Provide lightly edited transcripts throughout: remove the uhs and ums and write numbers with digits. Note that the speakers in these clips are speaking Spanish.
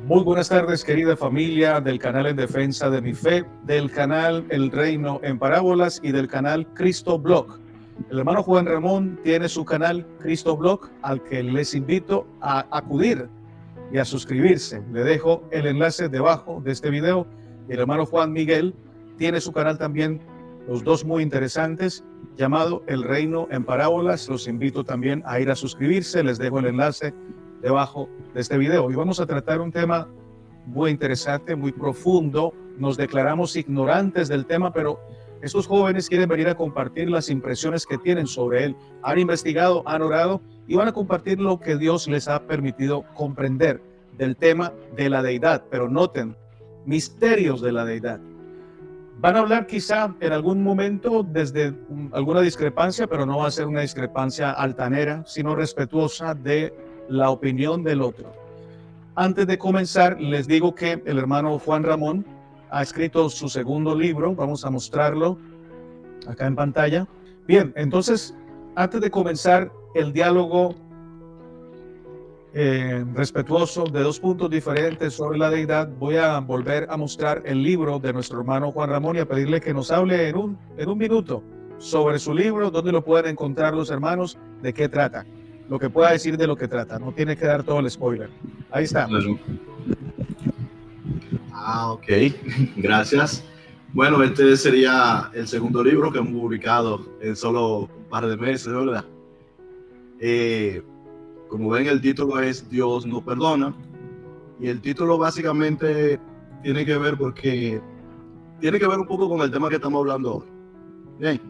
Muy buenas tardes, querida familia del canal En Defensa de mi Fe, del canal El Reino en Parábolas y del canal Cristo Blog. El hermano Juan Ramón tiene su canal Cristo Blog, al que les invito a acudir y a suscribirse. Le dejo el enlace debajo de este video. El hermano Juan Miguel tiene su canal también, los dos muy interesantes, llamado El Reino en Parábolas. Los invito también a ir a suscribirse. Les dejo el enlace debajo de este video. Y vamos a tratar un tema muy interesante, muy profundo. Nos declaramos ignorantes del tema, pero estos jóvenes quieren venir a compartir las impresiones que tienen sobre él. Han investigado, han orado y van a compartir lo que Dios les ha permitido comprender del tema de la deidad. Pero noten, misterios de la deidad. Van a hablar quizá en algún momento desde alguna discrepancia, pero no va a ser una discrepancia altanera, sino respetuosa de la opinión del otro. Antes de comenzar, les digo que el hermano Juan Ramón ha escrito su segundo libro. Vamos a mostrarlo acá en pantalla. Bien, entonces, antes de comenzar el diálogo respetuoso de dos puntos diferentes sobre la deidad, voy a volver a mostrar el libro de nuestro hermano Juan Ramón y a pedirle que nos hable en un minuto sobre su libro, dónde lo pueden encontrar los hermanos, de qué trata. Lo que pueda decir de lo que trata, no tiene que dar todo el spoiler. Ahí está. Ok, gracias. Bueno, este sería el segundo libro que hemos publicado en solo un par de meses, ¿verdad? Como ven, el título es Dios no perdona, y el título básicamente tiene que ver un poco con el tema que estamos hablando hoy. Bien.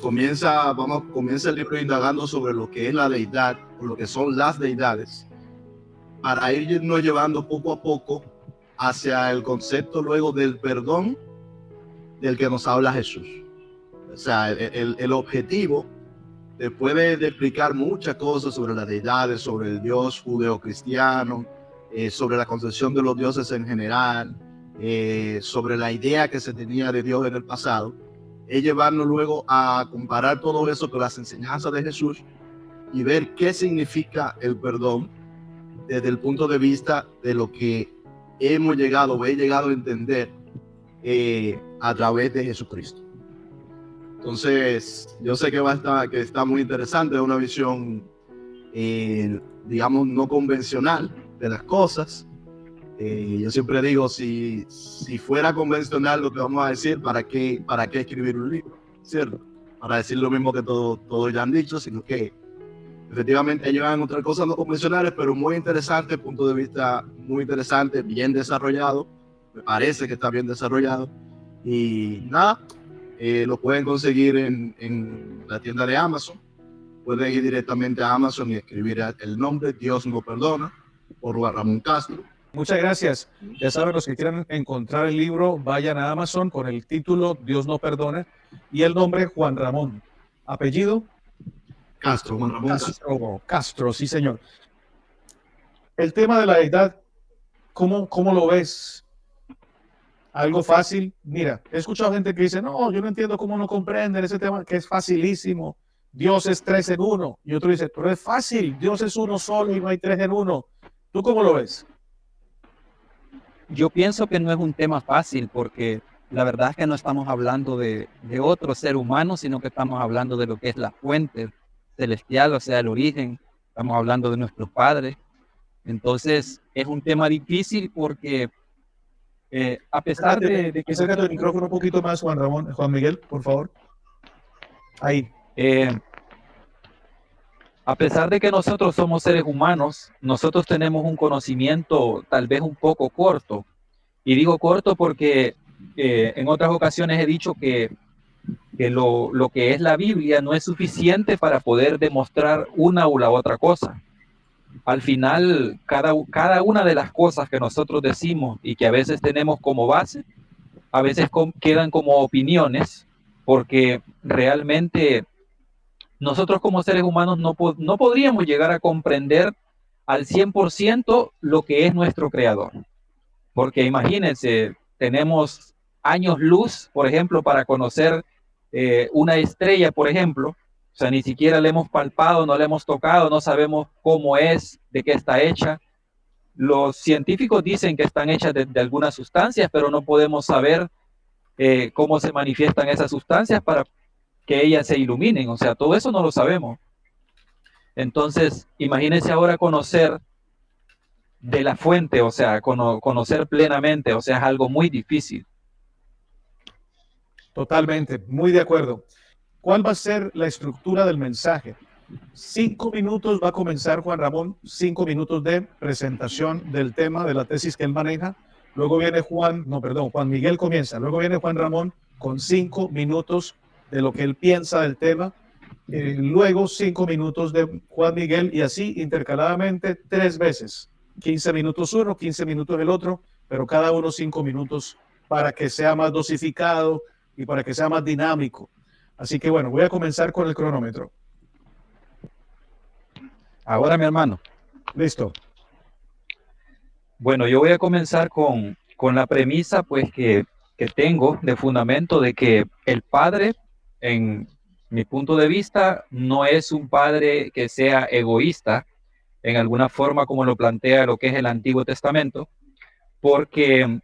Comienza el libro indagando sobre lo que es la deidad, o lo que son las deidades, para irnos llevando poco a poco hacia el concepto luego del perdón del que nos habla Jesús. O sea, el objetivo, después de explicar muchas cosas sobre las deidades, sobre el Dios judeo-cristiano, sobre la concepción de los dioses en general, sobre la idea que se tenía de Dios en el pasado, es llevarnos luego a comparar todo eso con las enseñanzas de Jesús y ver qué significa el perdón desde el punto de vista de lo que he llegado a entender a través de Jesucristo. Entonces, yo sé que está muy interesante, es una visión, digamos, no convencional de las cosas. Yo siempre digo, si fuera convencional lo que vamos a decir, ¿para qué escribir un libro? ¿Cierto? Para decir lo mismo que todos ya han dicho, sino que efectivamente ellos van a encontrar cosas no convencionales, pero muy interesante, punto de vista muy interesante, bien desarrollado. Me parece que está bien desarrollado. Y nada, lo pueden conseguir en la tienda de Amazon. Pueden ir directamente a Amazon y escribir el nombre Dios no perdona por Juan Ramón Castro. Muchas gracias. Ya saben, los que quieran encontrar el libro, vayan a Amazon con el título Dios no perdona y el nombre Juan Ramón. ¿Apellido? Castro, Juan Ramón Castro, sí, señor. El tema de la deidad, ¿cómo lo ves? ¿Algo fácil? Mira, he escuchado gente que dice, no, yo no entiendo cómo no comprenden ese tema, que es facilísimo. Dios es 3 en 1. Y otro dice, pero es fácil, Dios es uno solo y no hay 3 en 1. ¿Tú cómo lo ves? Yo pienso que no es un tema fácil, porque la verdad es que no estamos hablando de otro ser humano, sino que estamos hablando de lo que es la fuente celestial, o sea, el origen. Estamos hablando de nuestros padres. Entonces, es un tema difícil porque a pesar de que... Acércate el micrófono un poquito más, Juan Miguel, por favor. Ahí. A pesar de que nosotros somos seres humanos, nosotros tenemos un conocimiento tal vez un poco corto. Y digo corto porque en otras ocasiones he dicho que lo que es la Biblia no es suficiente para poder demostrar una o la otra cosa. Al final, cada una de las cosas que nosotros decimos y que a veces tenemos como base, a veces quedan como opiniones, porque realmente nosotros como seres humanos no podríamos llegar a comprender al 100% lo que es nuestro creador. Porque imagínense, tenemos años luz, por ejemplo, para conocer una estrella, por ejemplo. O sea, ni siquiera la hemos palpado, no la hemos tocado, no sabemos cómo es, de qué está hecha. los científicos dicen que están hechas de algunas sustancias, pero no podemos saber cómo se manifiestan esas sustancias para que ellas se iluminen. O sea, todo eso no lo sabemos. Entonces, imagínense ahora conocer de la fuente, o sea, conocer plenamente, o sea, es algo muy difícil. Totalmente, muy de acuerdo. ¿Cuál va a ser la estructura del mensaje? 5 minutos va a comenzar Juan Ramón, 5 minutos de presentación del tema, de la tesis que él maneja. Luego viene Juan Miguel comienza. Luego viene Juan Ramón con 5 minutos de lo que él piensa del tema. Luego 5 minutos de Juan Miguel y así intercaladamente 3 veces. 15 minutos uno, 15 minutos el otro, pero cada uno 5 minutos para que sea más dosificado y para que sea más dinámico. Así que bueno, voy a comenzar con el cronómetro. Ahora, mi hermano. Listo. Bueno, yo voy a comenzar con la premisa pues que tengo de fundamento de que el Padre, en mi punto de vista, no es un Padre que sea egoísta en alguna forma como lo plantea lo que es el Antiguo Testamento, porque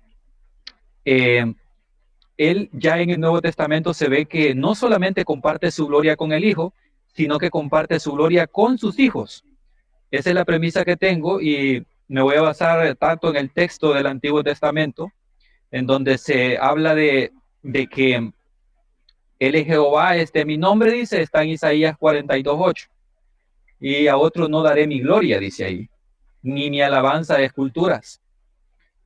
él ya en el Nuevo Testamento se ve que no solamente comparte su gloria con el Hijo, sino que comparte su gloria con sus hijos. Esa es la premisa que tengo y me voy a basar tanto en el texto del Antiguo Testamento, en donde se habla de que Él es Jehová, mi nombre, dice, está en Isaías 42:8. Y a otro no daré mi gloria, dice ahí, ni mi alabanza de esculturas.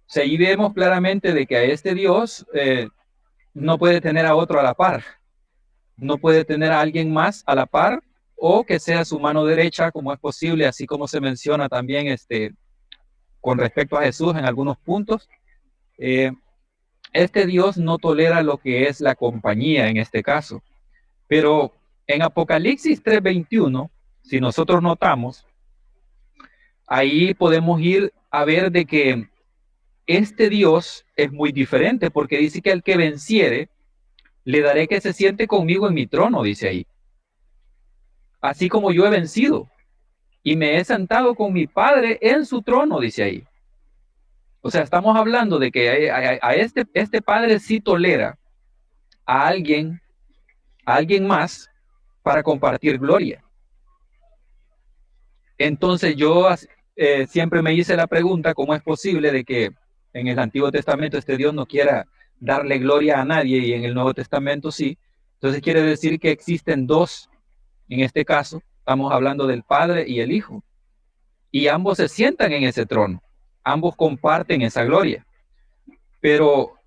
O sea, ahí vemos claramente de que a este Dios no puede tener a otro a la par. No puede tener a alguien más a la par o que sea su mano derecha, como es posible, así como se menciona también con respecto a Jesús en algunos puntos. Este Dios no tolera lo que es la compañía en este caso. Pero en Apocalipsis 3:21, si nosotros notamos, ahí podemos ir a ver de que este Dios es muy diferente, porque dice que al que venciere, le daré que se siente conmigo en mi trono, dice ahí. Así como yo he vencido y me he sentado con mi Padre en su trono, dice ahí. O sea, estamos hablando de que a este Padre sí tolera a alguien más para compartir gloria. Entonces yo siempre me hice la pregunta, ¿cómo es posible de que en el Antiguo Testamento este Dios no quiera darle gloria a nadie y en el Nuevo Testamento sí? Entonces quiere decir que existen dos. En este caso, estamos hablando del Padre y el Hijo. Y ambos se sientan en ese trono. Ambos comparten esa gloria. Pero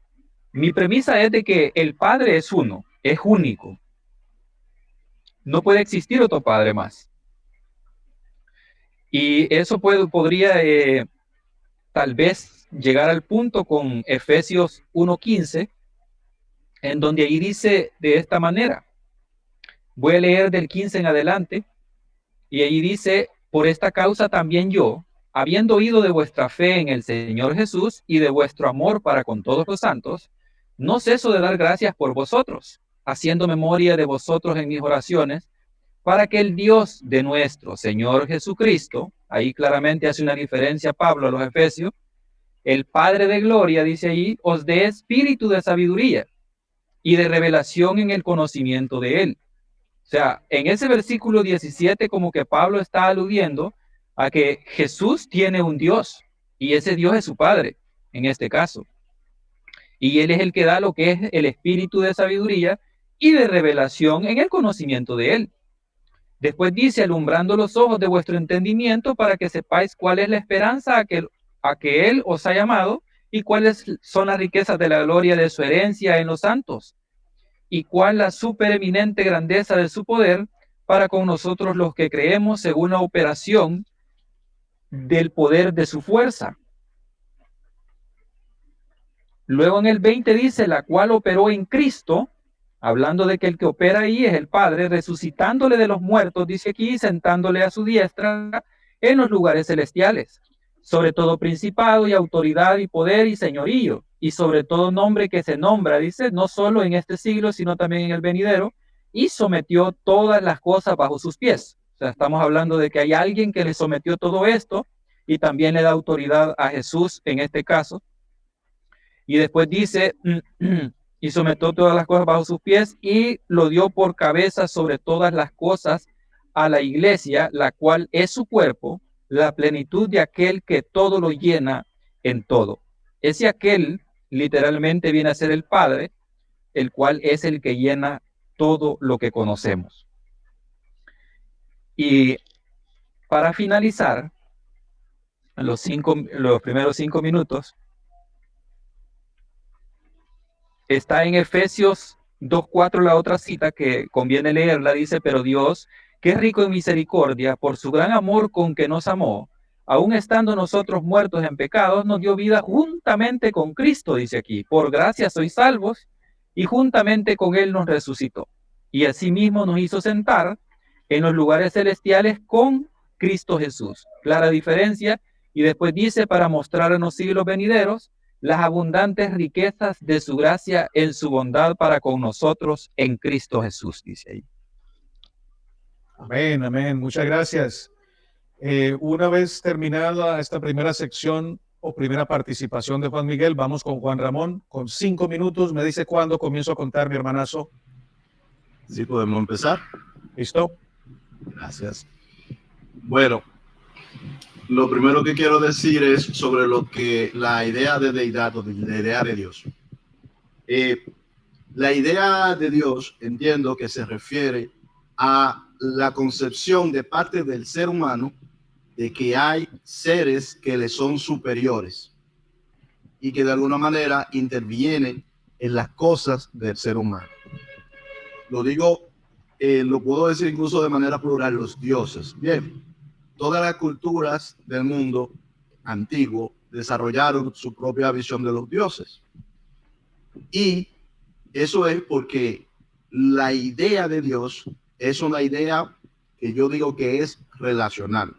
mi premisa es de que el Padre es uno, es único. No puede existir otro Padre más. Y eso podría tal vez llegar al punto con Efesios 1:15, en donde ahí dice de esta manera. Voy a leer del 15 en adelante, y ahí dice, por esta causa también yo, habiendo oído de vuestra fe en el Señor Jesús y de vuestro amor para con todos los santos, no ceso de dar gracias por vosotros, haciendo memoria de vosotros en mis oraciones, para que el Dios de nuestro Señor Jesucristo, ahí claramente hace una diferencia Pablo a los Efesios, el Padre de gloria, dice ahí, os dé espíritu de sabiduría y de revelación en el conocimiento de Él. O sea, en ese versículo 17 como que Pablo está aludiendo a que Jesús tiene un Dios y ese Dios es su Padre, en este caso. Y Él es el que da lo que es el espíritu de sabiduría y de revelación en el conocimiento de Él. Después dice, alumbrando los ojos de vuestro entendimiento para que sepáis cuál es la esperanza a que Él os ha llamado y cuáles son las riquezas de la gloria de su herencia en los santos y cuál la supereminente grandeza de su poder para con nosotros los que creemos según la operación del poder de su fuerza. Luego en el 20 dice, la cual operó en Cristo, hablando de que el que opera ahí es el Padre, resucitándole de los muertos, dice aquí, sentándole a su diestra en los lugares celestiales, sobre todo principado y autoridad y poder y señorío, y sobre todo nombre que se nombra, dice, no solo en este siglo, sino también en el venidero, y sometió todas las cosas bajo sus pies. O sea, estamos hablando de que hay alguien que le sometió todo esto, y también le da autoridad a Jesús en este caso. Y después dice, y sometió todas las cosas bajo sus pies y lo dio por cabeza sobre todas las cosas a la iglesia, la cual es su cuerpo, la plenitud de aquel que todo lo llena en todo. Ese aquel literalmente viene a ser el Padre, el cual es el que llena todo lo que conocemos. Y para finalizar, los primeros 5 minutos, está en Efesios 2:4 la otra cita que conviene leerla, dice, pero Dios, que es rico en misericordia, por su gran amor con que nos amó, aun estando nosotros muertos en pecados, nos dio vida juntamente con Cristo, dice aquí, por gracia sois salvos, y juntamente con Él nos resucitó. Y asimismo nos hizo sentar en los lugares celestiales con Cristo Jesús. Clara diferencia. Y después dice, para mostrar en los siglos venideros las abundantes riquezas de su gracia en su bondad para con nosotros en Cristo Jesús, dice ahí. Amén, amén. Muchas gracias. Una vez terminada esta primera sección o primera participación de Juan Miguel, vamos con Juan Ramón con 5 minutos. Me dice cuándo comienzo a contar, mi hermanazo. ¿Sí podemos empezar? ¿Listo? Gracias. Bueno, lo primero que quiero decir es sobre lo que la idea de deidad o de la idea de Dios. La idea de Dios, entiendo que se refiere a la concepción de parte del ser humano de que hay seres que le son superiores y que de alguna manera intervienen en las cosas del ser humano. Lo digo, lo puedo decir incluso de manera plural, los dioses. Bien, todas las culturas del mundo antiguo desarrollaron su propia visión de los dioses. Y eso es porque la idea de Dios es una idea que yo digo que es relacional.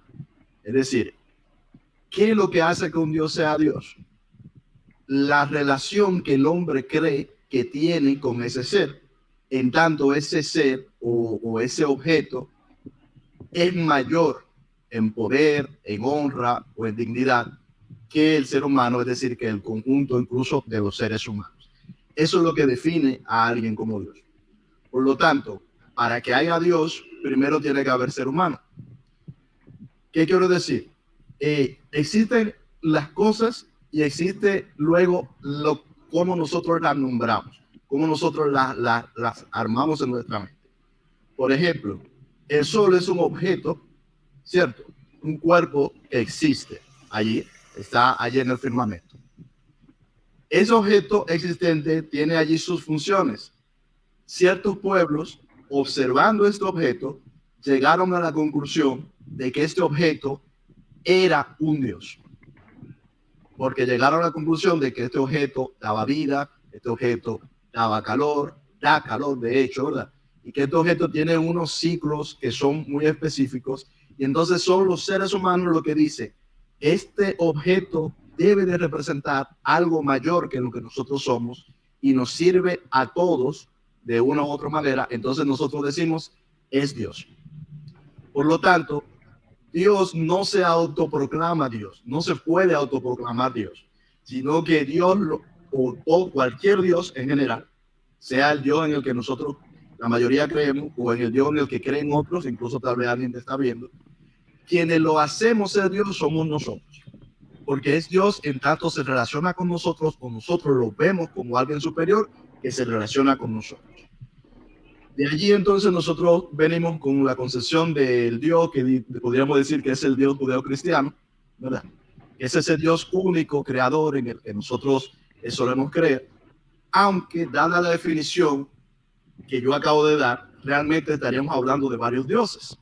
Es decir, ¿qué es lo que hace que un Dios sea Dios? La relación que el hombre cree que tiene con ese ser. En tanto ese ser o ese objeto es mayor en poder, en honra o en dignidad que el ser humano, es decir, que el conjunto incluso de los seres humanos. Eso es lo que define a alguien como Dios. Por lo tanto, para que haya Dios, primero tiene que haber ser humano. ¿Qué quiero decir? Existen las cosas y existe luego cómo nosotros las nombramos, cómo nosotros las armamos en nuestra mente. Por ejemplo, el sol es un objeto, ¿cierto? Un cuerpo que existe allí, está allí en el firmamento. Ese objeto existente tiene allí sus funciones. Ciertos pueblos, observando este objeto, llegaron a la conclusión de que este objeto era un dios. Porque llegaron a la conclusión de que este objeto daba vida, este objeto daba calor, da calor de hecho, ¿verdad? Y que este objeto tiene unos ciclos que son muy específicos. Y entonces son los seres humanos lo que dice, este objeto debe de representar algo mayor que lo que nosotros somos y nos sirve a todos de una u otra manera. Entonces nosotros decimos, es Dios. Por lo tanto, Dios no se autoproclama Dios, no se puede autoproclamar Dios, sino que Dios o cualquier Dios en general, sea el Dios en el que nosotros, la mayoría creemos, o en el Dios en el que creen otros, incluso tal vez alguien te está viendo, quienes lo hacemos ser Dios somos nosotros, porque es Dios en tanto se relaciona con nosotros, o nosotros lo vemos como alguien superior que se relaciona con nosotros. De allí entonces nosotros venimos con la concepción del Dios que podríamos decir que es el Dios judeo-cristiano, ¿verdad? Es ese Dios único, creador en el que nosotros solemos creer, aunque dada la definición que yo acabo de dar, realmente estaríamos hablando de varios dioses.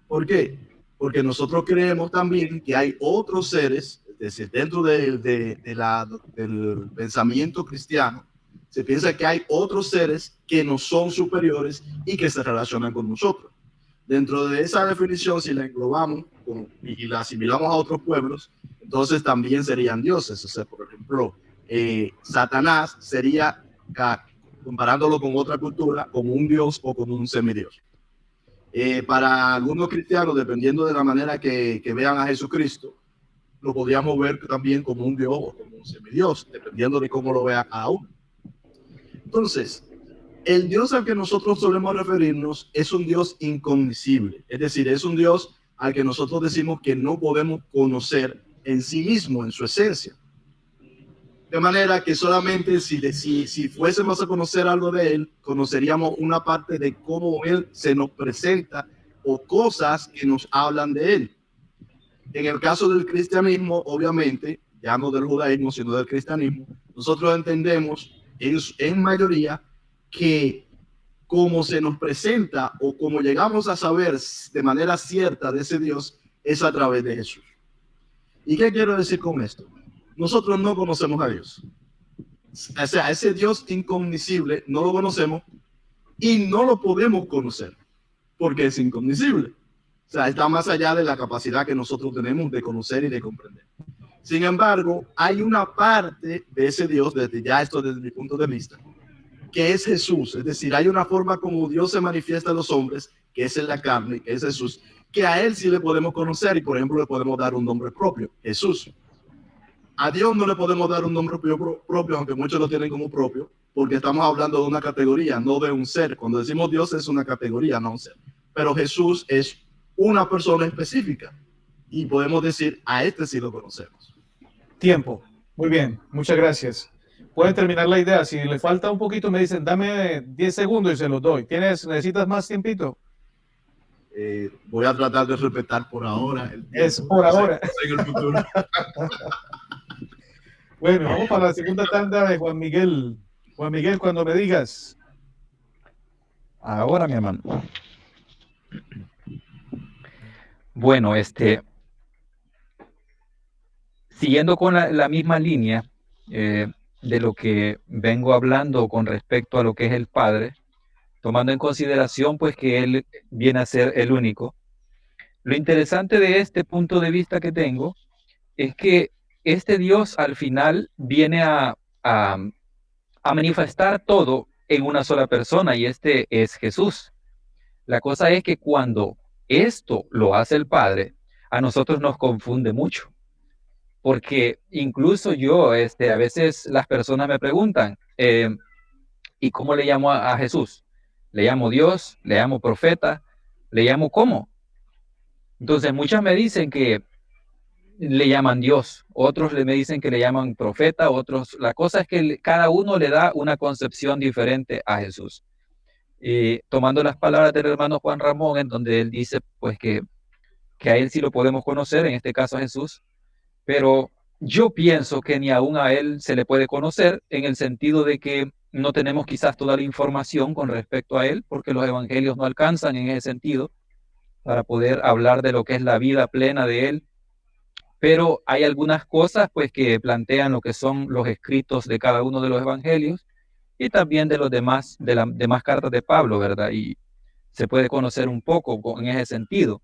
¿Por qué? Porque nosotros creemos también que hay otros seres, es decir, dentro del pensamiento cristiano, se piensa que hay otros seres que no son superiores y que se relacionan con nosotros. Dentro de esa definición, si la englobamos y la asimilamos a otros pueblos, entonces también serían dioses. O sea, por ejemplo, Satanás sería, comparándolo con otra cultura, como un dios o como un semidios. Para algunos cristianos, dependiendo de la manera que vean a Jesucristo, lo podríamos ver también como un Dios o como un semidios, dependiendo de cómo lo vea cada uno. Entonces, el Dios al que nosotros solemos referirnos es un Dios incognoscible, es decir, es un Dios al que nosotros decimos que no podemos conocer en sí mismo, en su esencia. De manera que solamente si fuésemos a conocer algo de Él, conoceríamos una parte de cómo Él se nos presenta o cosas que nos hablan de Él. En el caso del cristianismo, obviamente, ya no del judaísmo, sino del cristianismo, nosotros entendemos en mayoría que como se nos presenta o como llegamos a saber de manera cierta de ese Dios es a través de Jesús. ¿Y qué quiero decir con esto? Nosotros no conocemos a Dios. O sea, ese Dios incognoscible no lo conocemos y no lo podemos conocer porque es incognoscible. O sea, está más allá de la capacidad que nosotros tenemos de conocer y de comprender. Sin embargo, hay una parte de ese Dios, desde mi punto de vista, que es Jesús. Es decir, hay una forma como Dios se manifiesta a los hombres, que es en la carne, que es Jesús, que a Él sí le podemos conocer y, por ejemplo, le podemos dar un nombre propio, Jesús. A Dios no le podemos dar un nombre propio, aunque muchos lo tienen como propio, porque estamos hablando de una categoría, no de un ser. Cuando decimos Dios es una categoría, no un ser. Pero Jesús es una persona específica y podemos decir, a este sí lo conocemos. Tiempo. Muy bien, muchas gracias. Pueden terminar la idea. Si le falta un poquito, me dicen, dame 10 segundos y se los doy. ¿Necesitas más tiempito? Voy a tratar de respetar por ahora. Es por ahora. En el futuro. Bueno, vamos para la segunda tanda de Juan Miguel. Juan Miguel, cuando me digas. Ahora, mi hermano. Bueno, siguiendo con la misma línea de lo que vengo hablando con respecto a lo que es el Padre, tomando en consideración pues que Él viene a ser el único. Lo interesante de este punto de vista que tengo es que este Dios al final viene a manifestar todo en una sola persona y este es Jesús. La cosa es que cuando esto lo hace el Padre, a nosotros nos confunde mucho. Porque incluso yo, a veces las personas me preguntan, ¿y cómo le llamo a Jesús? ¿Le llamo Dios? ¿Le llamo profeta? ¿Le llamo cómo? Entonces muchas me dicen que le llaman Dios, otros me dicen que le llaman profeta, otros, la cosa es que cada uno le da una concepción diferente a Jesús. Y tomando las palabras del hermano Juan Ramón, en donde él dice pues que a él sí lo podemos conocer, en este caso a Jesús, pero yo pienso que ni aún a él se le puede conocer en el sentido de que no tenemos quizás toda la información con respecto a él, porque los evangelios no alcanzan en ese sentido para poder hablar de lo que es la vida plena de él. Pero hay algunas cosas pues que plantean lo que son los escritos de cada uno de los evangelios y también de los demás, de las demás cartas de Pablo, ¿verdad? Y se puede conocer un poco en ese sentido.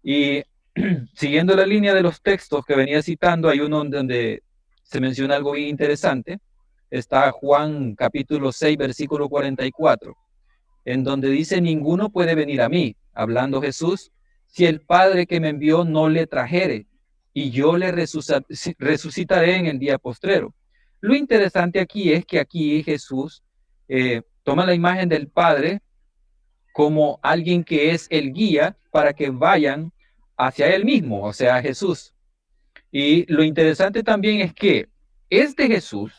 Y siguiendo la línea de los textos que venía citando, hay uno donde se menciona algo bien interesante. Está Juan capítulo 6, versículo 44, en donde dice, ninguno puede venir a mí, hablando Jesús, si el Padre que me envió no le trajere, y yo le resucitaré en el día postrero. Lo interesante aquí es que aquí Jesús toma la imagen del Padre como alguien que es el guía para que vayan hacia él mismo, o sea, Jesús. Y lo interesante también es que este Jesús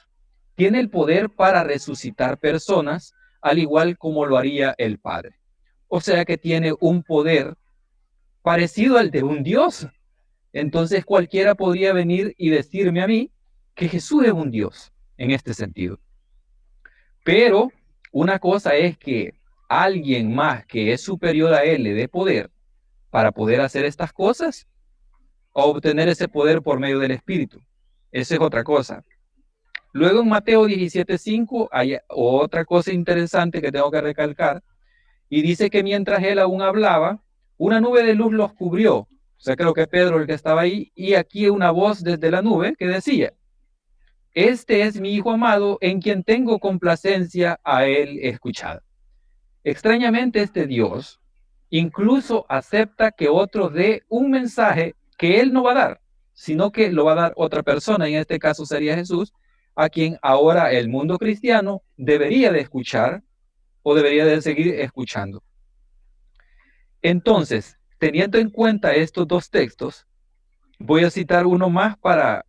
tiene el poder para resucitar personas, al igual como lo haría el Padre. O sea que tiene un poder parecido al de un Dios. Entonces cualquiera podría venir y decirme a mí que Jesús es un Dios en este sentido. Pero una cosa es que alguien más que es superior a él le dé poder para poder hacer estas cosas o obtener ese poder por medio del Espíritu. Esa es otra cosa. Luego en Mateo 17:5 hay otra cosa interesante que tengo que recalcar y dice que mientras él aún hablaba, una nube de luz los cubrió. O sea, creo que Pedro el que estaba ahí, y aquí una voz desde la nube que decía, este es mi Hijo amado en quien tengo complacencia, a él escuchad. Extrañamente este Dios incluso acepta que otro dé un mensaje que él no va a dar, sino que lo va a dar otra persona, y en este caso sería Jesús, a quien ahora el mundo cristiano debería de escuchar o debería de seguir escuchando. Entonces, teniendo en cuenta estos dos textos, voy a citar uno más para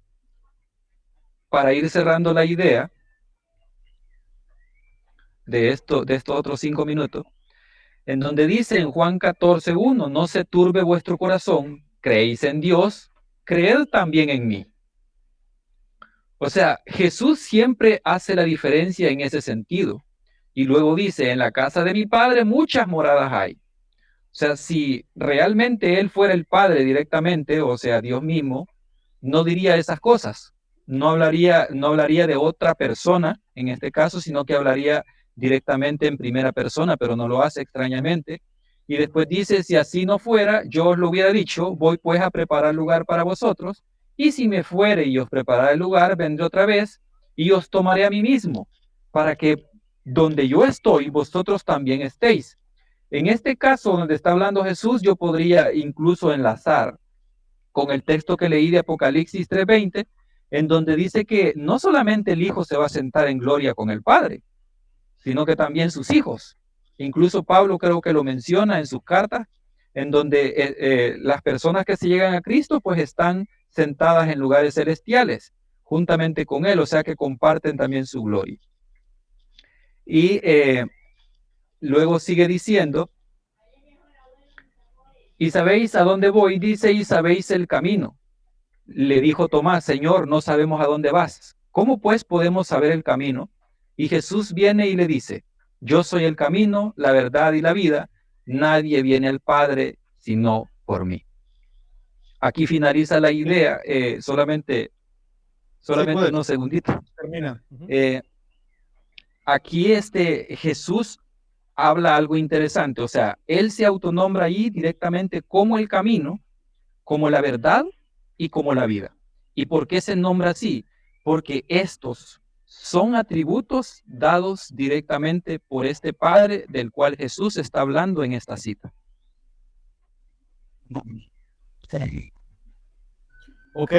ir cerrando la idea de estos otros 5 minutos, en donde dice en Juan 14:1, no se turbe vuestro corazón, creéis en Dios, creed también en mí. O sea, Jesús siempre hace la diferencia en ese sentido. Y luego dice, en la casa de mi Padre muchas moradas hay. O sea, si realmente Él fuera el Padre directamente, o sea, Dios mismo, no diría esas cosas. No hablaría de otra persona en este caso, sino que hablaría directamente en primera persona, pero no lo hace extrañamente. Y después dice, si así no fuera, yo os lo hubiera dicho, voy pues a preparar lugar para vosotros, y si me fuere y os prepararé el lugar, vendré otra vez y os tomaré a mí mismo, para que donde yo estoy, vosotros también estéis. En este caso, donde está hablando Jesús, yo podría incluso enlazar con el texto que leí de Apocalipsis 3:20, en donde dice que no solamente el Hijo se va a sentar en gloria con el Padre, sino que también sus hijos. Incluso Pablo creo que lo menciona en sus cartas, en donde las personas que se llegan a Cristo pues están sentadas en lugares celestiales, juntamente con Él, o sea que comparten también su gloria. Y luego sigue diciendo, y sabéis a dónde voy, dice, y sabéis el camino. Le dijo Tomás, Señor, no sabemos a dónde vas. ¿Cómo pues podemos saber el camino? Y Jesús viene y le dice, yo soy el camino, la verdad y la vida. Nadie viene al Padre sino por mí. Aquí finaliza la idea, solamente unos segunditos. Termina. Aquí Jesús habla algo interesante, o sea, él se autonombra ahí directamente como el camino, como la verdad y como la vida. ¿Y por qué se nombra así? Porque estos son atributos dados directamente por este Padre del cual Jesús está hablando en esta cita. Ok.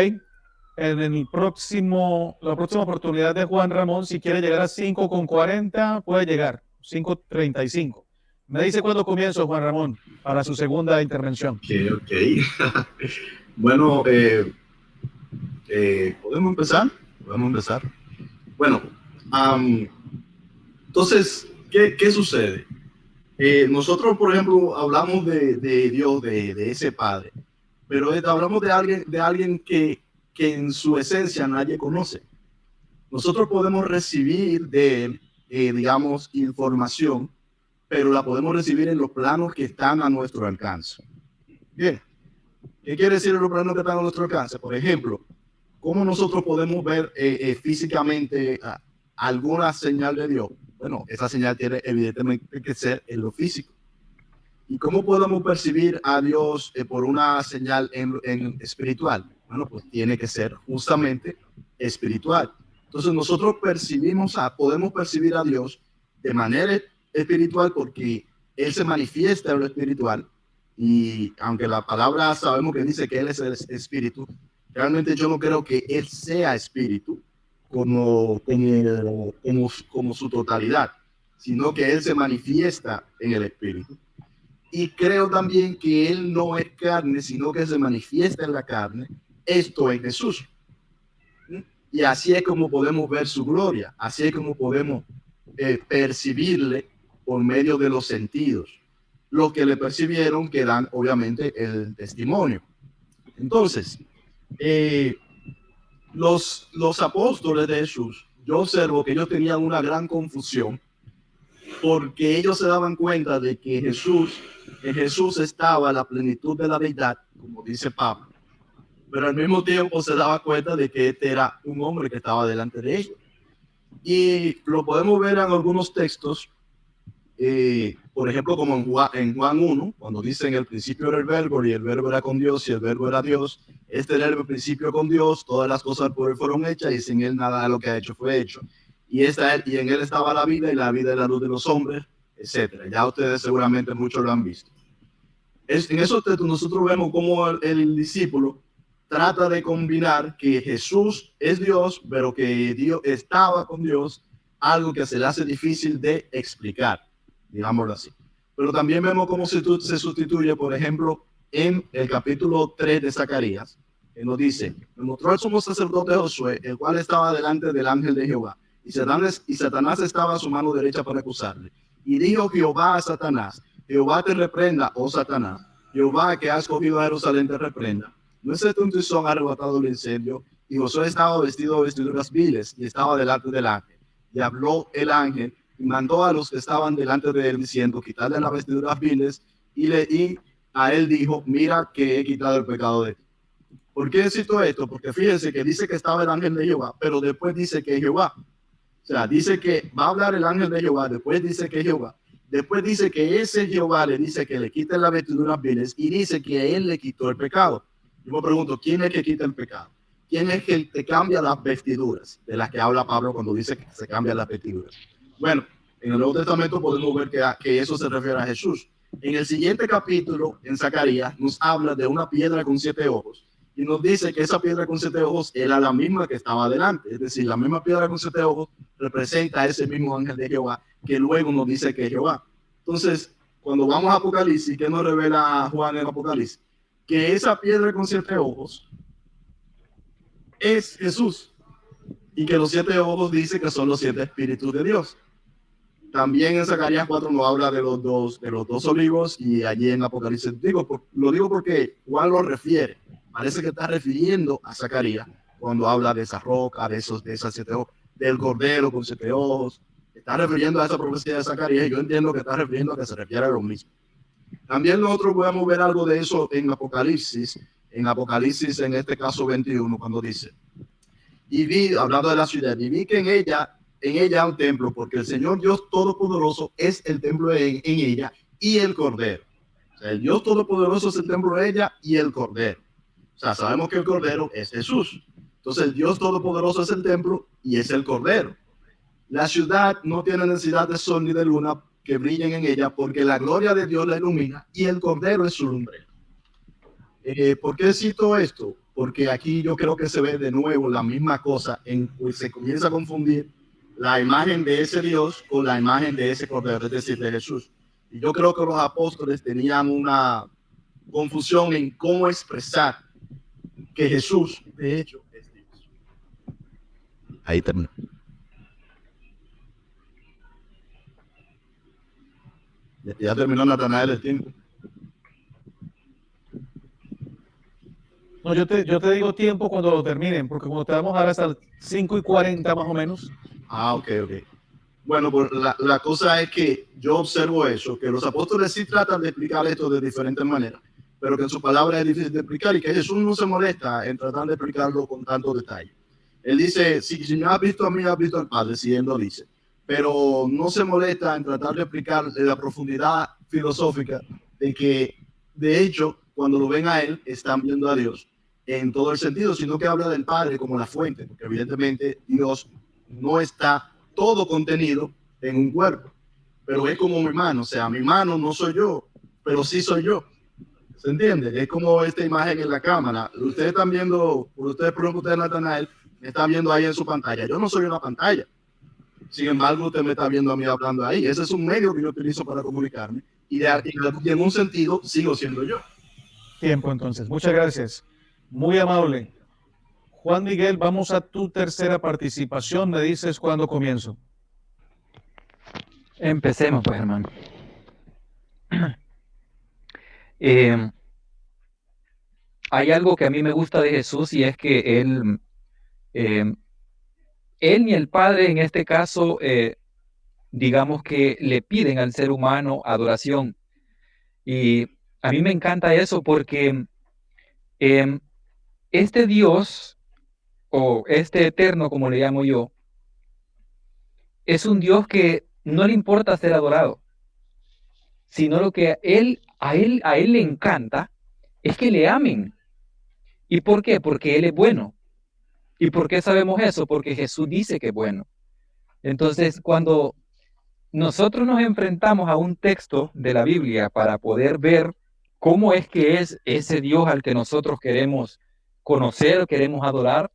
En la próxima oportunidad de Juan Ramón, si quiere llegar a 5:40, puede llegar. 5:35. Me dice cuándo comienzo, Juan Ramón, para su segunda intervención. Ok. Bueno, ¿podemos empezar? Bueno, entonces, ¿qué sucede? Nosotros, por ejemplo, hablamos de Dios, de ese Padre, pero hablamos de alguien que en su esencia nadie conoce. Nosotros podemos recibir de él, digamos, información, pero la podemos recibir en los planos que están a nuestro alcance. Bien, ¿qué quiere decir en los planos que están a nuestro alcance? Por ejemplo, ¿cómo nosotros podemos ver físicamente alguna señal de Dios? Bueno, esa señal tiene evidentemente que ser en lo físico. ¿Y cómo podemos percibir a Dios por una señal en espiritual? Bueno, pues tiene que ser justamente espiritual. Entonces nosotros podemos percibir a Dios de manera espiritual porque Él se manifiesta en lo espiritual. Y aunque la palabra sabemos que dice que Él es el espíritu, realmente yo no creo que Él sea espíritu como su totalidad, sino que Él se manifiesta en el espíritu. Y creo también que Él no es carne, sino que se manifiesta en la carne, esto en Jesús. Y así es como podemos ver su gloria, así es como podemos percibirle por medio de los sentidos. Los que le percibieron que dan obviamente el testimonio. Entonces, los apóstoles de Jesús, yo observo que ellos tenían una gran confusión porque ellos se daban cuenta de que en Jesús estaba la plenitud de la deidad, como dice Pablo, pero al mismo tiempo se daba cuenta de que este era un hombre que estaba delante de ellos. Y lo podemos ver en algunos textos, por ejemplo, como en Juan 1, cuando dice en el principio era el verbo y el verbo era con Dios y el verbo era Dios. Este era el principio con Dios, todas las cosas por él fueron hechas y sin él nada de lo que ha hecho fue hecho. Y en él estaba la vida y la vida es la luz de los hombres, etcétera. Ya ustedes seguramente muchos lo han visto. En esos textos nosotros vemos cómo el discípulo trata de combinar que Jesús es Dios, pero que Dios estaba con Dios, algo que se le hace difícil de explicar, digámoslo así. Pero también vemos cómo se sustituye, por ejemplo, en el capítulo 3 de Zacarías, que nos dice: me mostró el sumo sacerdote Josué, el cual estaba delante del ángel de Jehová, y Satanás estaba a su mano derecha para acusarle. Y dijo Jehová a Satanás: Jehová te reprenda, oh Satanás. Jehová, que ha escogido a Jerusalén, te reprenda. ¿No es este un tizón arrebatado del incendio? Y Josué estaba vestido de vestiduras viles y estaba delante del ángel. Y habló el ángel y mandó a los que estaban delante de él diciendo: quitadle las vestiduras viles. Y a él dijo: mira que he quitado el pecado de ti. ¿Por qué cito esto? Porque fíjense que dice que estaba el ángel de Jehová, pero después dice que es Jehová. O sea, dice que va a hablar el ángel de Jehová, después dice que es Jehová. Después dice que ese Jehová le dice que le quiten las vestiduras viles y dice que a él le quitó el pecado. Yo me pregunto, ¿quién es que quita el pecado? ¿Quién es que te cambia las vestiduras? De las que habla Pablo cuando dice que se cambian las vestiduras. Bueno, en el Nuevo Testamento podemos ver que eso se refiere a Jesús. En el siguiente capítulo, en Zacarías, nos habla de una piedra con 7 ojos. Y nos dice que esa piedra con 7 ojos era la misma que estaba delante. Es decir, la misma piedra con 7 ojos representa a ese mismo ángel de Jehová, que luego nos dice que es Jehová. Entonces, cuando vamos a Apocalipsis, ¿qué nos revela Juan en Apocalipsis? Que esa piedra con 7 ojos es Jesús. Y que los 7 ojos dice que son los 7 espíritus de Dios. También en Zacarías 4 nos habla de los dos olivos, y allí en Apocalipsis lo digo porque Juan lo refiere. Parece que está refiriendo a Zacarías cuando habla de esa roca, de esas 7 ojos, del cordero con 7 ojos. Está refiriendo a esa profecía de Zacarías, y yo entiendo que está refiriendo a que se refiere a lo mismo. También nosotros podemos ver algo de eso en Apocalipsis, en este caso 21, cuando dice: y vi, hablando de la ciudad, y vi que en ella un templo, porque el Señor Dios Todopoderoso es el templo en ella y el Cordero. O sea, el Dios Todopoderoso es el templo de ella y el Cordero. O sea, sabemos que el Cordero es Jesús. Entonces, el Dios Todopoderoso es el templo y es el Cordero. La ciudad no tiene necesidad de sol ni de luna que brillen en ella, porque la gloria de Dios la ilumina y el Cordero es su lumbrera. ¿Por qué cito esto? Porque aquí yo creo que se ve de nuevo la misma cosa, pues se comienza a confundir la imagen de ese Dios con la imagen de ese Cordero, es decir, de Jesús. Y yo creo que los apóstoles tenían una confusión en cómo expresar que Jesús, de hecho, es Dios. Ahí termino. Ya terminó Natanael el tiempo. No, yo te digo tiempo cuando lo terminen, porque como te vamos a dar hasta 5:40 más o menos. Ok. Bueno, pues la cosa es que yo observo eso, que los apóstoles sí tratan de explicar esto de diferentes maneras, pero que en su palabra es difícil de explicar, y que Jesús no se molesta en tratar de explicarlo con tanto detalle. Él dice: si me has visto a mí, has visto al Padre, si él lo dice. Pero no se molesta en tratar de explicar la profundidad filosófica de que, de hecho, cuando lo ven a él, están viendo a Dios en todo el sentido, sino que habla del Padre como la fuente, porque evidentemente Dios no está todo contenido en un cuerpo, pero es como mi mano. O sea, mi mano no soy yo, pero sí soy yo. ¿Se entiende? Es como esta imagen en la cámara. Ustedes están viendo, por ejemplo, ustedes, Natanael, me están viendo ahí en su pantalla. Yo no soy una pantalla. Sin embargo, usted me está viendo a mí hablando ahí. Ese es un medio que yo utilizo para comunicarme. Y en un sentido, sigo siendo yo. Tiempo, entonces. Muchas gracias. Muy amable. Juan Miguel, vamos a tu tercera participación. Me dices cuándo comienzo. Empecemos, pues, hermano. Hay algo que a mí me gusta de Jesús, y es que él ni el Padre, en este caso, digamos que le piden al ser humano adoración. Y a mí me encanta eso porque este Dios, o este eterno, como le llamo yo, es un Dios que no le importa ser adorado, sino lo que a él le encanta es que le amen. ¿Y por qué? Porque Él es bueno. ¿Y por qué sabemos eso? Porque Jesús dice que es bueno. Entonces, cuando nosotros nos enfrentamos a un texto de la Biblia para poder ver cómo es que es ese Dios al que nosotros queremos conocer, queremos adorar,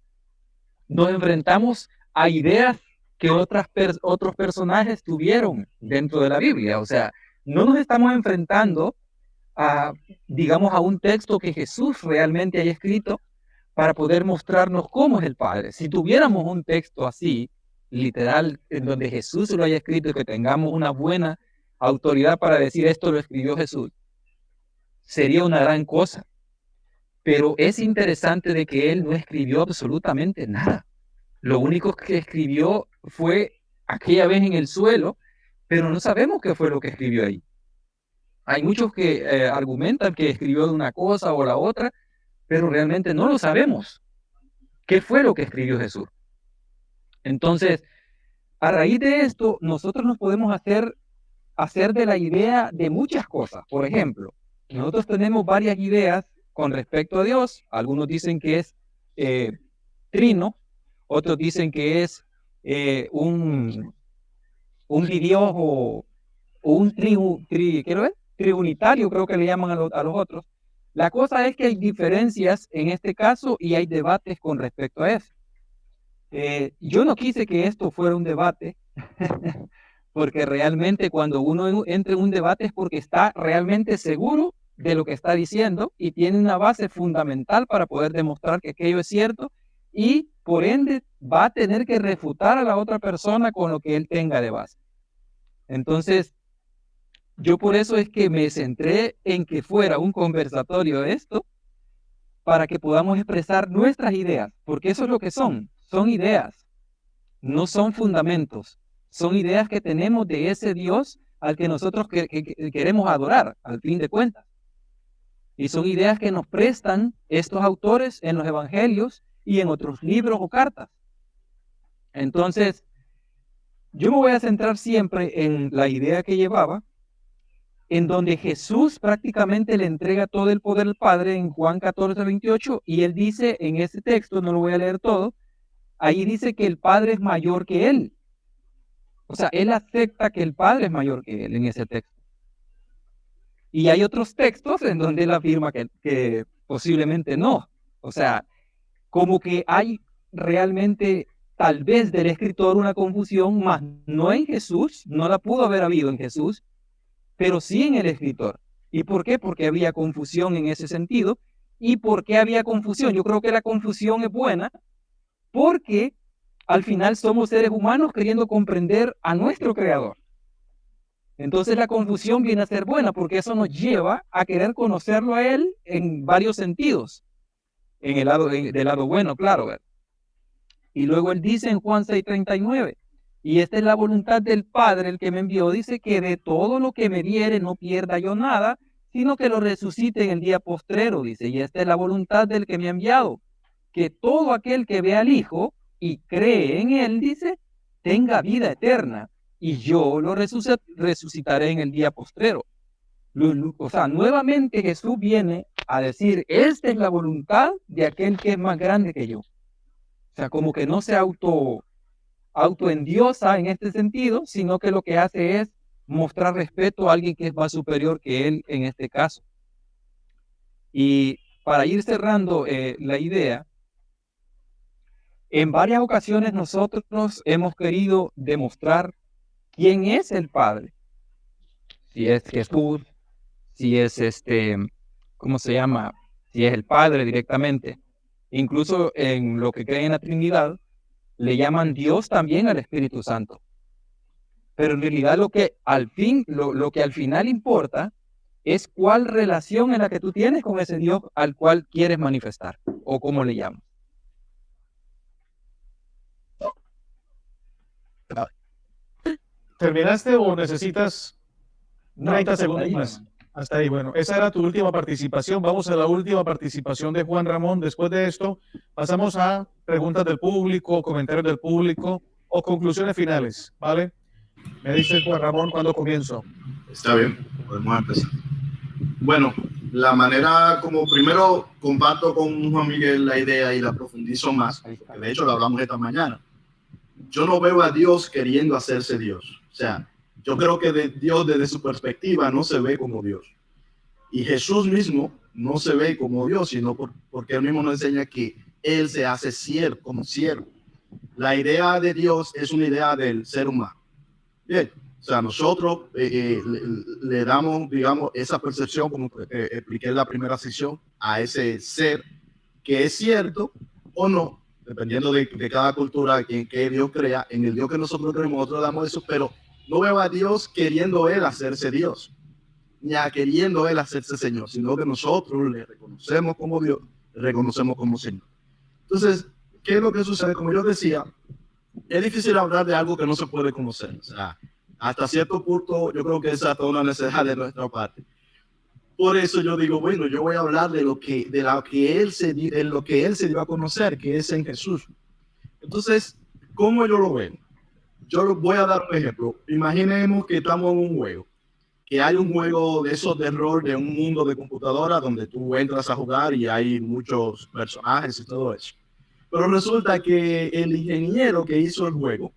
nos enfrentamos a ideas que otros personajes tuvieron dentro de la Biblia. O sea, no nos estamos enfrentando a, digamos, a un texto que Jesús realmente haya escrito para poder mostrarnos cómo es el Padre. Si tuviéramos un texto así, literal, en donde Jesús lo haya escrito y que tengamos una buena autoridad para decir esto lo escribió Jesús, sería una gran cosa. Pero es interesante de que él no escribió absolutamente nada. Lo único que escribió fue aquella vez en el suelo, pero no sabemos qué fue lo que escribió ahí. Hay muchos que argumentan que escribió de una cosa o la otra, pero realmente no lo sabemos. ¿Qué fue lo que escribió Jesús? Entonces, a raíz de esto, nosotros nos podemos hacer de la idea de muchas cosas. Por ejemplo, nosotros tenemos varias ideas con respecto a Dios. Algunos dicen que es trino, otros dicen que es un Dios o un triunitario, creo que le llaman a los otros. La cosa es que hay diferencias en este caso y hay debates con respecto a eso. Yo no quise que esto fuera un debate, porque realmente cuando uno entra en un debate es porque está realmente seguro de lo que está diciendo y tiene una base fundamental para poder demostrar que aquello es cierto y por ende va a tener que refutar a la otra persona con lo que él tenga de base. Entonces, yo por eso es que me centré en que fuera un conversatorio de esto para que podamos expresar nuestras ideas, porque eso es lo que son ideas, no son fundamentos, son ideas que tenemos de ese Dios al que nosotros queremos adorar, al fin de cuentas. Y son ideas que nos prestan estos autores en los evangelios y en otros libros o cartas. Entonces, yo me voy a centrar siempre en la idea que llevaba, en donde Jesús prácticamente le entrega todo el poder al Padre en Juan 14:28, y él dice en ese texto, no lo voy a leer todo, ahí dice que el Padre es mayor que él. O sea, él acepta que el Padre es mayor que él en ese texto. Y hay otros textos en donde él afirma que posiblemente no. O sea, como que hay realmente, tal vez del escritor, una confusión, más no en Jesús, no la pudo haber habido en Jesús, pero sí en el escritor. ¿Y por qué? Porque había confusión en ese sentido. ¿Y por qué había confusión? Yo creo que la confusión es buena porque al final somos seres humanos queriendo comprender a nuestro Creador. Entonces la confusión viene a ser buena porque eso nos lleva a querer conocerlo a Él en varios sentidos. Del lado bueno, claro, ¿verdad? Y luego Él dice en Juan 6:39, y esta es la voluntad del Padre, el que me envió, dice que de todo lo que me diere no pierda yo nada, sino que lo resucite en el día postrero, dice, y esta es la voluntad del que me ha enviado, que todo aquel que ve al Hijo y cree en Él, dice, tenga vida eterna, y yo lo resucitaré en el día postrero. O sea, nuevamente Jesús viene a decir, esta es la voluntad de aquel que es más grande que yo. O sea, como que no se autoendiosa en este sentido, sino que lo que hace es mostrar respeto a alguien que es más superior que él en este caso. Y para ir cerrando la idea, en varias ocasiones nosotros hemos querido demostrar quién es el Padre. Si es Jesús, si es ¿cómo se llama? Si es el Padre directamente. Incluso en lo que creen en la Trinidad, le llaman Dios también al Espíritu Santo. Pero en realidad lo que al final importa es cuál relación es la que tú tienes con ese Dios al cual quieres manifestar, o cómo le llamas. ¿Terminaste o necesitas 30 segundos más? Hasta ahí, bueno, esa era tu última participación. Vamos a la última participación de Juan Ramón. Después de esto, pasamos a preguntas del público, comentarios del público o conclusiones finales, ¿vale? Me dice Juan Ramón cuando comienzo. Está bien, podemos empezar. Bueno, la manera como primero comparto con Juan Miguel la idea y la profundizo más, porque de hecho lo hablamos esta mañana. Yo no veo a Dios queriendo hacerse Dios. O sea, yo creo que Dios desde su perspectiva no se ve como Dios. Y Jesús mismo no se ve como Dios, sino porque Él mismo nos enseña que Él se hace siervo, como siervo. La idea de Dios es una idea del ser humano. Bien, o sea, nosotros le damos, digamos, esa percepción, como expliqué en la primera sesión, a ese ser que es cierto o no, dependiendo de cada cultura en que Dios crea. En el Dios que nosotros creemos, nosotros damos eso, pero no veo a Dios queriendo Él hacerse Dios, ni a queriendo Él hacerse Señor, sino que nosotros le reconocemos como Dios, le reconocemos como Señor. Entonces, ¿qué es lo que sucede? Como yo decía, es difícil hablar de algo que no se puede conocer. O sea, hasta cierto punto yo creo que esa es toda una necesidad de nuestra parte. Por eso yo digo, bueno, yo voy a hablar de lo que él se dio a conocer, que es en Jesús. Entonces, ¿cómo yo lo veo? Yo voy a dar un ejemplo. Imaginemos que estamos en un juego, que hay un juego de esos de rol de un mundo de computadora donde tú entras a jugar y hay muchos personajes y todo eso. Pero resulta que el ingeniero que hizo el juego,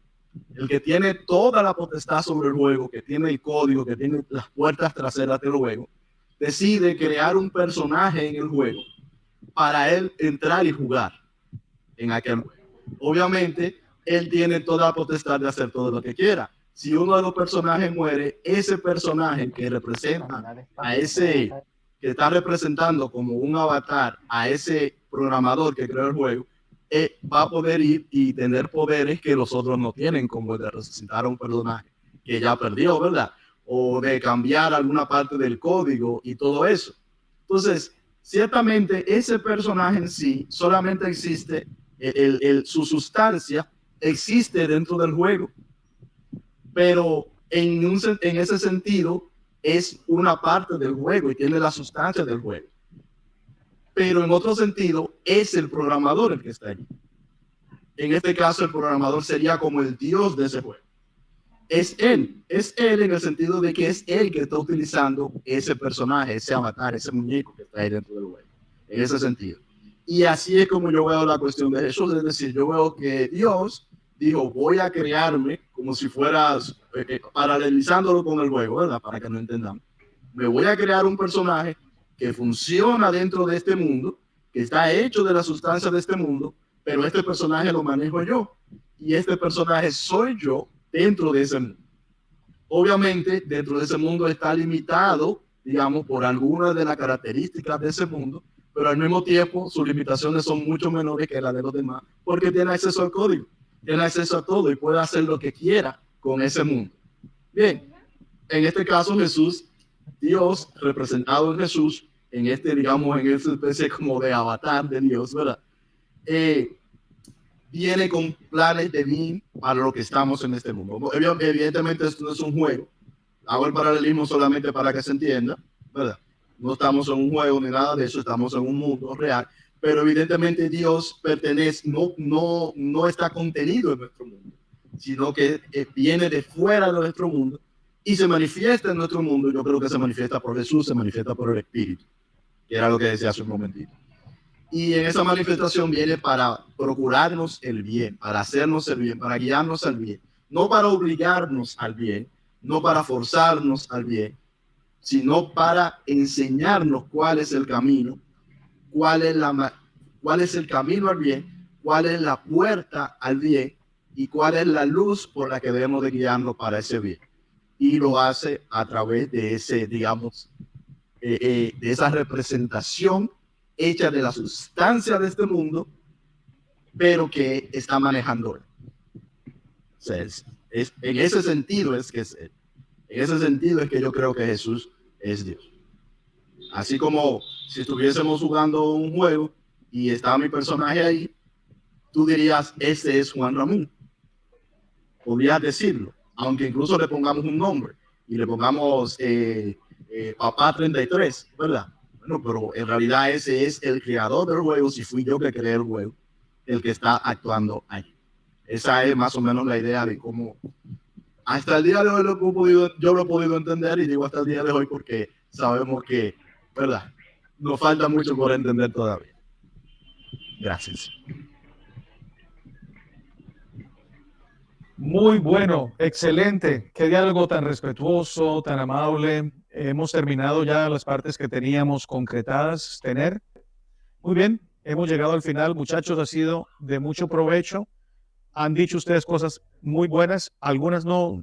el que tiene toda la potestad sobre el juego, que tiene el código, que tiene las puertas traseras del juego, decide crear un personaje en el juego para él entrar y jugar en aquel juego. Obviamente, él tiene toda la potestad de hacer todo lo que quiera. Si uno de los personajes muere, ese personaje que representa a ese, que está representando como un avatar a ese programador que creó el juego, va a poder ir y tener poderes que los otros no tienen, como el de resucitar a un personaje que ya perdió, ¿verdad? O de cambiar alguna parte del código y todo eso. Entonces, ciertamente ese personaje en sí solamente existe, su sustancia existe dentro del juego, pero en ese sentido es una parte del juego y tiene la sustancia del juego. Pero en otro sentido es el programador el que está allí. En este caso, el programador sería como el Dios de ese juego. Es él en el sentido de que es él que está utilizando ese personaje, ese avatar, ese muñeco que está ahí dentro del juego, en ese sentido. Y así es como yo veo la cuestión de Jesús, es decir, yo veo que Dios dijo, voy a crearme como si fueras, paralelizándolo con el juego, ¿verdad? Para que no entendamos. Me voy a crear un personaje que funciona dentro de este mundo, que está hecho de la sustancia de este mundo, pero este personaje lo manejo yo. Y este personaje soy yo dentro de ese mundo. Obviamente, dentro de ese mundo está limitado, digamos, por algunas de las características de ese mundo, pero al mismo tiempo sus limitaciones son mucho menores que las de los demás, porque tiene acceso al código, tiene acceso a todo y puede hacer lo que quiera con ese mundo. Bien, en este caso Jesús, Dios representado en Jesús, en digamos, en esta especie como de avatar de Dios, ¿verdad? Viene con planes de bien para lo que estamos en este mundo. Evidentemente esto no es un juego. Hago el paralelismo solamente para que se entienda, ¿verdad? No estamos en un juego ni nada de eso, estamos en un mundo real, pero evidentemente Dios pertenece, no está contenido en nuestro mundo, sino que viene de fuera de nuestro mundo y se manifiesta en nuestro mundo. Yo creo que se manifiesta por Jesús, se manifiesta por el Espíritu, que era lo que decía hace un momentito. Y en esa manifestación viene para procurarnos el bien, para hacernos el bien, para guiarnos al bien, no para obligarnos al bien, no para forzarnos al bien, sino para enseñarnos cuál es el camino, cuál es el camino al bien, cuál es la puerta al bien y cuál es la luz por la que debemos de guiarnos para ese bien. Y lo hace a través de ese, digamos, de esa representación hecha de la sustancia de este mundo, pero que está manejando él. O sea, en ese sentido es que es él. En ese sentido es que yo creo que Jesús es Dios. Así como si estuviésemos jugando un juego y está mi personaje ahí, tú dirías, este es Juan Ramón. Podrías decirlo, aunque incluso le pongamos un nombre y le pongamos Papá 33, ¿verdad? Bueno, pero en realidad ese es el creador del juego, si fui yo que creé el juego, el que está actuando ahí. Esa es más o menos la idea de cómo, hasta el día de hoy yo lo he podido entender, y digo hasta el día de hoy porque sabemos que, ¿verdad? Nos falta mucho por entender todavía. Gracias. Muy bueno, excelente. Qué diálogo tan respetuoso, tan amable. Hemos terminado ya las partes que teníamos concretadas tener. Muy bien, hemos llegado al final, muchachos, ha sido de mucho provecho. Han dicho ustedes cosas muy buenas, algunas no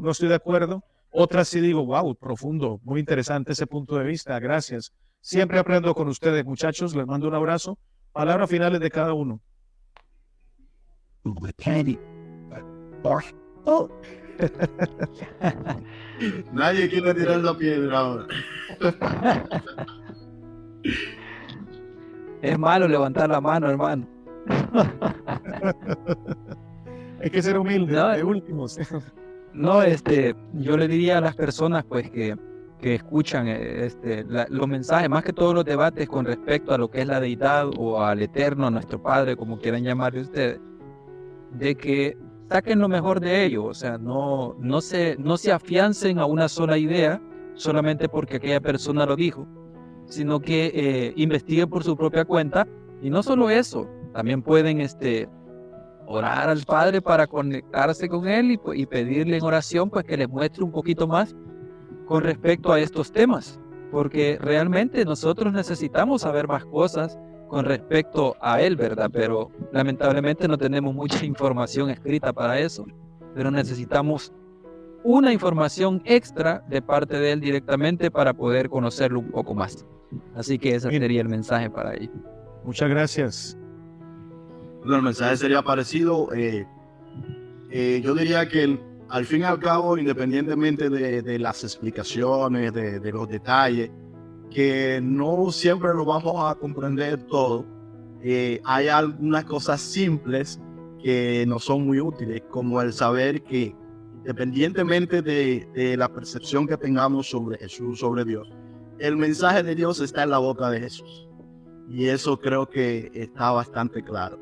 estoy de acuerdo, otras sí digo, wow, profundo, muy interesante ese punto de vista, gracias. Siempre aprendo con ustedes, muchachos, les mando un abrazo. Palabras finales de cada uno. Nadie quiere tirar la piedra ahora. Es malo levantar la mano, hermano. Hay que ser humilde, No, de últimos. No, yo le diría a las personas pues que escuchan los mensajes, más que todos los debates con respecto a lo que es la deidad o al eterno, a nuestro Padre, como quieran llamarle ustedes, de que saquen lo mejor de ello, o sea, no se afiancen a una sola idea solamente porque aquella persona lo dijo, sino que investiguen por su propia cuenta, y no solo eso, también pueden orar al Padre para conectarse con Él y pedirle en oración pues que les muestre un poquito más con respecto a estos temas, porque realmente nosotros necesitamos saber más cosas con respecto a Él, ¿verdad? Pero lamentablemente no tenemos mucha información escrita para eso, pero necesitamos una información extra de parte de Él directamente para poder conocerlo un poco más. Así que ese sería el mensaje para ellos. Muchas gracias. Bueno, el mensaje sería parecido. Yo diría que al fin y al cabo, independientemente de las explicaciones, de los detalles, que no siempre lo vamos a comprender todo, hay algunas cosas simples que nos son muy útiles, como el saber que independientemente de la percepción que tengamos sobre Jesús, sobre Dios, el mensaje de Dios está en la boca de Jesús. Y eso creo que está bastante claro.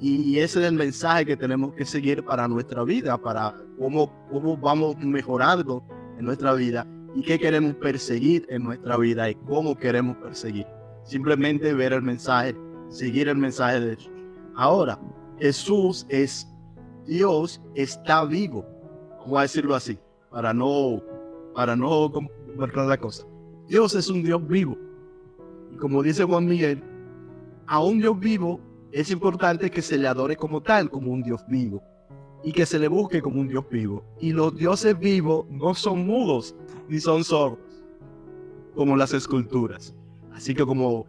Y ese es el mensaje que tenemos que seguir para nuestra vida, para cómo vamos mejorando en nuestra vida y qué queremos perseguir en nuestra vida y cómo queremos perseguir. Simplemente ver el mensaje, seguir el mensaje de Jesús. Ahora, Jesús es Dios, está vivo, vamos a decirlo así, para no complicar la cosa. Dios es un Dios vivo. Y como dice Juan Miguel, a un Dios vivo es importante que se le adore como tal, como un Dios vivo, y que se le busque como un Dios vivo. Y los dioses vivos no son mudos ni son sordos, como las esculturas. Así que como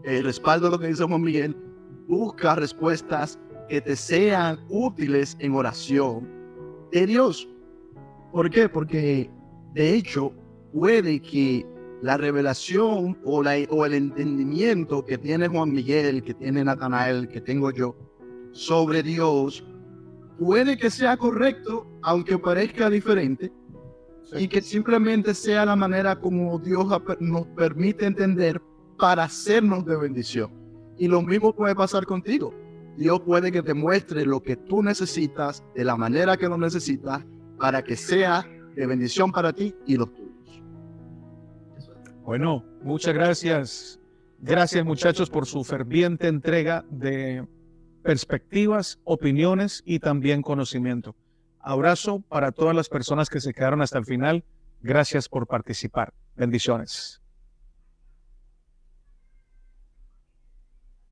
respaldo lo que dice Juan Miguel, busca respuestas que te sean útiles en oración de Dios. ¿Por qué? Porque de hecho puede que la revelación o el entendimiento que tiene Juan Miguel, que tiene Natanael, que tengo yo, sobre Dios, puede que sea correcto, aunque parezca diferente, y que simplemente sea la manera como Dios nos permite entender para hacernos de bendición. Y lo mismo puede pasar contigo. Dios puede que te muestre lo que tú necesitas, de la manera que lo necesitas, para que sea de bendición para ti y los tuyos. Bueno, muchas gracias. Gracias, muchachos, por su ferviente entrega de perspectivas, opiniones y también conocimiento. Abrazo para todas las personas que se quedaron hasta el final. Gracias por participar. Bendiciones.